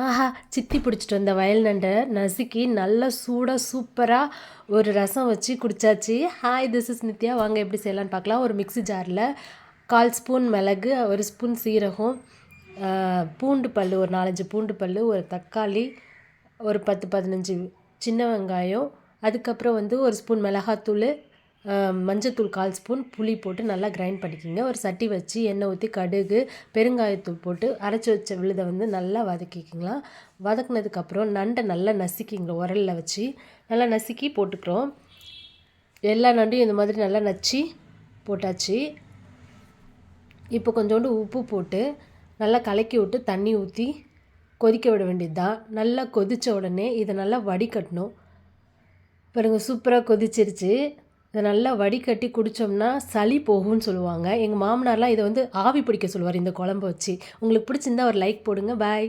ஆஹா! சித்தி பிடிச்சிட்டு வந்த வயல் நண்ட நசுக்கி நல்லா சூடா சூப்பரா ஒரு ரசம் வச்சு குடிச்சாச்சு. Hi this is Nithya. வாங்க எப்படி செய்யலான்னு பார்க்கலாம். ஒரு மிக்ஸி ஜாரில் 1/4 ஸ்பூன் மிளகு, 1 ஸ்பூன் சீரகம், பூண்டு பல் ஒரு 4, 5 பூண்டு பல், ஒரு தக்காளி, ஒரு 10, 15 சின்ன வெங்காயம், அதுக்கப்புறம் வந்து 1 ஸ்பூன் மிளகாத்தூள், மஞ்சத்தூள் 1/4 ஸ்பூன், புளி போட்டு நல்லா கிரைண்ட் பண்ணிக்கோங்க. ஒரு சட்டி வச்சு எண்ணெய் ஊற்றி கடுகு, பெருங்காயத்தூள் போட்டு அரைச்சி வச்ச விழுதை வந்து நல்லா வதக்கிக்கலாம். வதக்குனதுக்கப்புறம் நண்டை நல்லா நசுக்கிங்க, உரலில் வச்சு நல்லா நசுக்கி போட்டுக்கிறோம். எல்லா நண்டையும் இந்த மாதிரி நல்லா நச்சு போட்டாச்சு. இப்போ கொஞ்சோண்டு உப்பு போட்டு நல்லா கலக்கி விட்டு தண்ணி ஊற்றி கொதிக்க விட வேண்டியது தான். நல்லா கொதித்த உடனே இதை நல்லா வடிகட்டணும். பாருங்க, சூப்பராக கொதிச்சிருச்சு. இதை நல்லா வடிகட்டி குடித்தோம்னா சளி போகும்னு சொல்லுவாங்க. எங்கள் மாமனார்லாம் இதை வந்து ஆவி பிடிக்க சொல்லுவார் இந்த குழம்பு வச்சு. உங்களுக்கு பிடிச்சிருந்தா ஒரு லைக் போடுங்க. பாய்.